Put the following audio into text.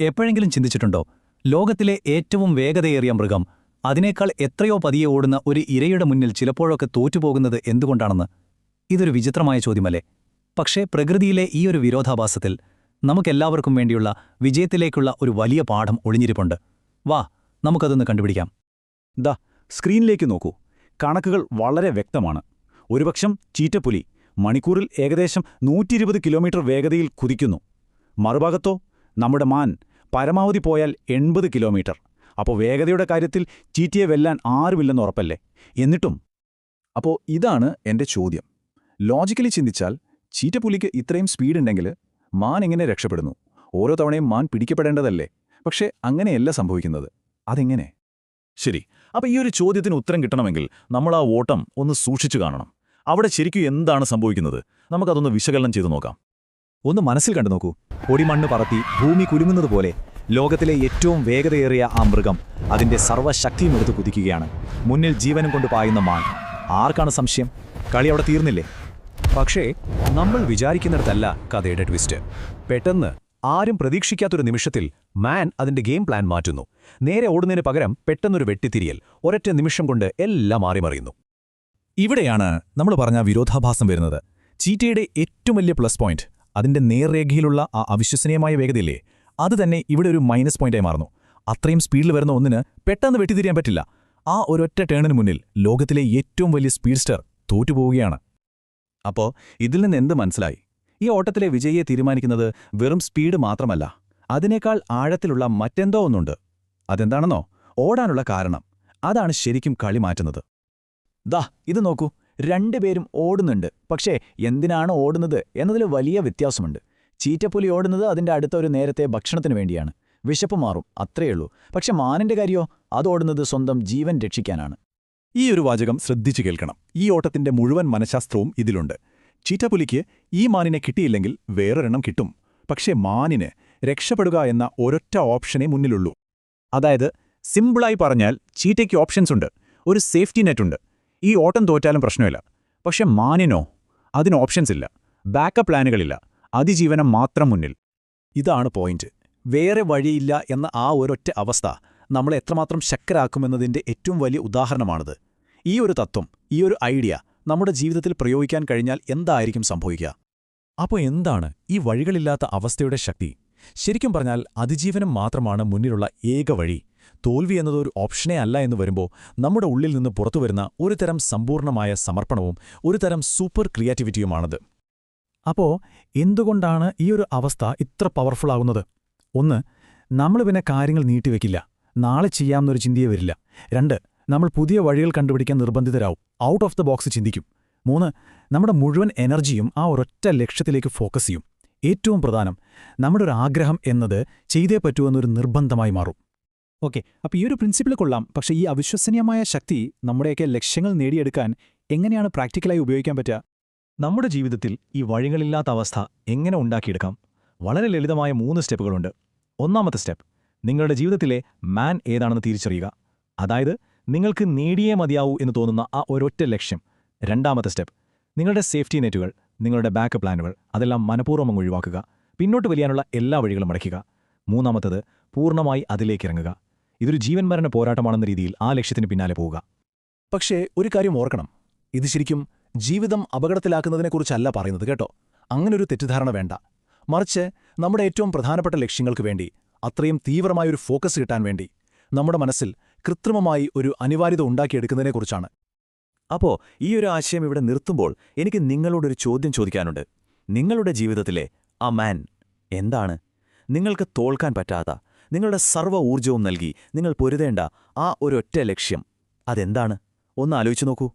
എപ്പോഴെങ്കിലും ചിന്തിച്ചിട്ടുണ്ടോ, ലോകത്തിലെ ഏറ്റവും വേഗതയേറിയ മൃഗം അതിനേക്കാൾ എത്രയോ പതിയെ ഓടുന്ന ഒരു ഇരയുടെ മുന്നിൽ ചിലപ്പോഴൊക്കെ തോറ്റുപോകുന്നത് എന്തുകൊണ്ടാണെന്ന്? ഇതൊരു വിചിത്രമായ ചോദ്യമല്ലേ? പക്ഷേ പ്രകൃതിയിലെ ഈ ഒരു വിരോധാഭാസത്തിൽ നമുക്കെല്ലാവർക്കും വേണ്ടിയുള്ള വിജയത്തിലേക്കുള്ള ഒരു വലിയ പാഠം ഒളിഞ്ഞിരിപ്പുണ്ട്. വാ, നമുക്കതൊന്ന് കണ്ടുപിടിക്കാം. ദാ സ്ക്രീനിലേക്ക് നോക്കൂ. കണക്കുകൾ വളരെ വ്യക്തമാണ്. ഒരുപക്ഷം ചീറ്റപ്പുലി മണിക്കൂറിൽ ഏകദേശം 120 കിലോമീറ്റർ വേഗതയിൽ കുതിക്കുന്നു. മറുഭാഗത്തോ നമ്മുടെ മാൻ പരമാവധി പോയാൽ 80 കിലോമീറ്റർ. അപ്പോൾ വേഗതയുടെ കാര്യത്തിൽ ചീറ്റയെ വെല്ലാൻ ആരുമില്ലെന്ന് ഉറപ്പല്ലേ? എന്നിട്ടും അപ്പോൾ ഇതാണ് എൻ്റെ ചോദ്യം. ലോജിക്കലി ചിന്തിച്ചാൽ ചീറ്റപ്പുലിക്ക് ഇത്രയും സ്പീഡുണ്ടെങ്കിൽ മാൻ എങ്ങനെ രക്ഷപ്പെടുന്നു? ഓരോ തവണയും മാൻ പിടിക്കപ്പെടേണ്ടതല്ലേ? പക്ഷേ അങ്ങനെയല്ല സംഭവിക്കുന്നത്. അതെങ്ങനെ? ശരി, അപ്പോൾ ഈ ഒരു ചോദ്യത്തിന് ഉത്തരം കിട്ടണമെങ്കിൽ നമ്മൾ ആ ഓട്ടം ഒന്ന് സൂക്ഷിച്ചു കാണണം. അവിടെ ശരിക്കും എന്താണ് സംഭവിക്കുന്നത്? നമുക്കതൊന്ന് വിശകലനം ചെയ്തു നോക്കാം. ഒന്ന് മനസ്സിൽ കണ്ടു നോക്കൂ. പൊടിമണ്ണ് പറത്തി ഭൂമി കുലുങ്ങുന്നതുപോലെ ലോകത്തിലെ ഏറ്റവും വേഗതയേറിയ ആ മൃഗം അതിൻ്റെ സർവ്വശക്തിയും എടുത്ത് കുതിക്കുകയാണ്. മുന്നിൽ ജീവനും കൊണ്ട് പായുന്ന മാൻ. ആർക്കാണ് സംശയം? കളി അവിടെ തീർന്നില്ലേ? പക്ഷേ നമ്മൾ വിചാരിക്കുന്നിടത്തല്ല കഥയുടെ ട്വിസ്റ്റ്. പെട്ടെന്ന് ആരും പ്രതീക്ഷിക്കാത്തൊരു നിമിഷത്തിൽ മാൻ അതിന്റെ ഗെയിം പ്ലാൻ മാറ്റുന്നു. നേരെ ഓടുന്നതിന് പകരം പെട്ടെന്നൊരു വെട്ടിത്തിരിയൽ. ഒരൊറ്റ നിമിഷം കൊണ്ട് എല്ലാം മാറിമറിയുന്നു. ഇവിടെയാണ് നമ്മൾ പറഞ്ഞ വിരോധാഭാസം വരുന്നത്. ചീറ്റയുടെ ഏറ്റവും വലിയ പ്ലസ് പോയിന്റ് അതിന്റെ നേർരേഖയിലുള്ള ആ അവിശ്വസനീയമായ വേഗതയില്ലേ, അത് തന്നെ ഇവിടെ ഒരു മൈനസ് പോയിന്റായി മാറുന്നു. അത്രയും സ്പീഡിൽ വരുന്ന ഒന്നിന് പെട്ടെന്ന് വെട്ടിത്തിരിയാൻ പറ്റില്ല. ആ ഒരൊറ്റ ടേണിന് മുന്നിൽ ലോകത്തിലെ ഏറ്റവും വലിയ സ്പീഡ്സ്റ്റർ തോറ്റുപോവുകയാണ്. അപ്പോൾ ഇതിൽ നിന്ന് എന്ത് മനസ്സിലായി? ഈ ഓട്ടത്തിലെ വിജയിയെ തീരുമാനിക്കുന്നത് വെറും സ്പീഡ് മാത്രമല്ല, അതിനേക്കാൾ ആഴത്തിലുള്ള മറ്റെന്തോ ഒന്നുണ്ട്. അതെന്താണെന്നോ? ഓടാനുള്ള കാരണം. അതാണ് ശരിക്കും കളി മാറ്റുന്നത്. ദാ ഇത് നോക്കൂ. രണ്ടുപേരും ഓടുന്നുണ്ട്. പക്ഷേ എന്തിനാണ് ഓടുന്നത് എന്നതിൽ വലിയ വ്യത്യാസമുണ്ട്. ചീറ്റപ്പുലി ഓടുന്നത് അതിൻ്റെ അടുത്ത ഒരു നേരത്തെ ഭക്ഷണത്തിന് വേണ്ടിയാണ്. വിശപ്പ് മാറും, അത്രയുള്ളൂ. പക്ഷെ മാനിന്റെ കാര്യോ? അതോടുന്നത് സ്വന്തം ജീവൻ രക്ഷിക്കാനാണ്. ഈ ഒരു വാചകം ശ്രദ്ധിച്ചു കേൾക്കണം. ഈ ഓട്ടത്തിന്റെ മുഴുവൻ മനഃശാസ്ത്രവും ഇതിലുണ്ട്. ചീറ്റപ്പുലിക്ക് ഈ മാനിനെ കിട്ടിയില്ലെങ്കിൽ വേറൊരെണ്ണം കിട്ടും. പക്ഷേ മാനിന് രക്ഷപ്പെടുക എന്ന ഒരൊറ്റ ഓപ്ഷനേ മുന്നിലുള്ളൂ. അതായത് സിമ്പിളായി പറഞ്ഞാൽ ചീറ്റയ്ക്ക് ഓപ്ഷൻസ് ഉണ്ട്, ഒരു സേഫ്റ്റി നെറ്റുണ്ട്. ഈ ഓട്ടം തോറ്റാലും പ്രശ്നമില്ല. പക്ഷെ മാനിനോ? അതിന് ഓപ്ഷൻസ് ഇല്ല, ബാക്കപ്പ് പ്ലാനുകളില്ല, അതിജീവനം മാത്രം മുന്നിൽ. ഇതാണ് പോയിന്റ്. വേറെ വഴിയില്ല എന്ന ആ ഒരൊറ്റ അവസ്ഥ നമ്മളെ എത്രമാത്രം ശക്തരാക്കുമെന്നതിൻ്റെ ഏറ്റവും വലിയ ഉദാഹരണമാണിത്. ഈ ഒരു തത്വം, ഈ ഒരു ഐഡിയ നമ്മുടെ ജീവിതത്തിൽ പ്രയോഗിക്കാൻ കഴിഞ്ഞാൽ എന്തായിരിക്കും സംഭവിക്കുക? അപ്പോൾ എന്താണ് ഈ വഴികളില്ലാത്ത അവസ്ഥയുടെ ശക്തി? ശരിക്കും പറഞ്ഞാൽ അതിജീവനം മാത്രമാണ് മുന്നിലുള്ള ഏക വഴി. തോൽവി എന്നതൊരു ഓപ്ഷനേ അല്ല എന്ന് വരുമ്പോൾ നമ്മുടെ ഉള്ളിൽ നിന്ന് പുറത്തുവരുന്ന ഒരു തരം സമ്പൂർണമായ സമർപ്പണവും ഒരു തരം സൂപ്പർ ക്രിയേറ്റിവിറ്റിയുമാണത്. അപ്പോൾ എന്തുകൊണ്ടാണ് ഈ ഒരു അവസ്ഥ ഇത്ര പവർഫുൾ ആകുന്നത്? ഒന്ന്, നമ്മൾ പിന്നെ കാര്യങ്ങൾ നീട്ടിവെക്കില്ല, നാളെ ചെയ്യാമെന്നൊരു ചിന്തയെ വരില്ല. രണ്ട്, നമ്മൾ പുതിയ വഴികൾ കണ്ടുപിടിക്കാൻ നിർബന്ധിതരാവും, ഔട്ട് ഓഫ് ദ ബോക്സ് ചിന്തിക്കും. മൂന്ന്, നമ്മുടെ മുഴുവൻ എനർജിയും ആ ഒരൊറ്റ ലക്ഷ്യത്തിലേക്ക് ഫോക്കസ് ചെയ്യും. ഏറ്റവും പ്രധാനം, നമ്മുടെ ഒരു ആഗ്രഹം എന്നത് ചെയ്തേ പറ്റൂ എന്നൊരു നിർബന്ധമായി മാറും. ഓക്കെ, അപ്പോൾ ഈ ഒരു പ്രിൻസിപ്പിൾ കൊള്ളാം. പക്ഷേ ഈ അവിശ്വസനീയമായ ശക്തി നമ്മുടെയൊക്കെ ലക്ഷ്യങ്ങൾ നേടിയെടുക്കാൻ എങ്ങനെയാണ് പ്രാക്ടിക്കലായി ഉപയോഗിക്കാൻ പറ്റുക? നമ്മുടെ ജീവിതത്തിൽ ഈ വഴികളില്ലാത്ത അവസ്ഥ എങ്ങനെ ഉണ്ടാക്കിയെടുക്കാം? വളരെ ലളിതമായ 3 സ്റ്റെപ്പുകളുണ്ട്. ഒന്നാമത്തെ സ്റ്റെപ്പ്, നിങ്ങളുടെ ജീവിതത്തിലെ മാൻ ഏതാണെന്ന് തിരിച്ചറിയുക. അതായത് നിങ്ങൾക്ക് നേടിയേ മതിയാവൂ എന്ന് തോന്നുന്ന ആ ഒരൊറ്റ ലക്ഷ്യം. രണ്ടാമത്തെ സ്റ്റെപ്പ്, നിങ്ങളുടെ സേഫ്റ്റി നെറ്റുകൾ, നിങ്ങളുടെ ബാക്കപ്പ് പ്ലാനുകൾ, അതെല്ലാം മനഃപൂർവ്വം ഒഴിവാക്കുക. പിന്നോട്ട് വലിയാനുള്ള എല്ലാ വഴികളും അടയ്ക്കുക. മൂന്നാമത്തത്, പൂർണ്ണമായി അതിലേക്കിറങ്ങുക. ഇതൊരു ജീവൻ മരണ പോരാട്ടമാണെന്ന രീതിയിൽ ആ ലക്ഷ്യത്തിന് പിന്നാലെ പോവുക. പക്ഷേ ഒരു കാര്യം ഓർക്കണം, ഇത് ശരിക്കും ജീവിതം അപകടത്തിലാക്കുന്നതിനെക്കുറിച്ചല്ല പറയുന്നത് കേട്ടോ. അങ്ങനൊരു തെറ്റിദ്ധാരണ വേണ്ട. മറിച്ച് നമ്മുടെ ഏറ്റവും പ്രധാനപ്പെട്ട ലക്ഷ്യങ്ങൾക്ക് വേണ്ടി, അത്രയും തീവ്രമായൊരു ഫോക്കസ് കിട്ടാൻ വേണ്ടി നമ്മുടെ മനസ്സിൽ കൃത്രിമമായി ഒരു അനിവാര്യത ഉണ്ടാക്കിയെടുക്കുന്നതിനെക്കുറിച്ചാണ്. അപ്പോൾ ഈ ഒരു ആശയം ഇവിടെ നിർത്തുമ്പോൾ എനിക്ക് നിങ്ങളോടൊരു ചോദ്യം ചോദിക്കാനുണ്ട്. നിങ്ങളുടെ ജീവിതത്തിലെ ആ മാൻ എന്താണ്? നിങ്ങൾക്ക് തോൽക്കാൻ പറ്റാത്ത, നിങ്ങളുടെ സർവ്വ ഊർജ്ജവും നൽകി നിങ്ങൾ പൊരുതേണ്ട ആ ഒരൊറ്റ ലക്ഷ്യം അതെന്താണ്? ഒന്ന് ആലോചിച്ചു നോക്കൂ.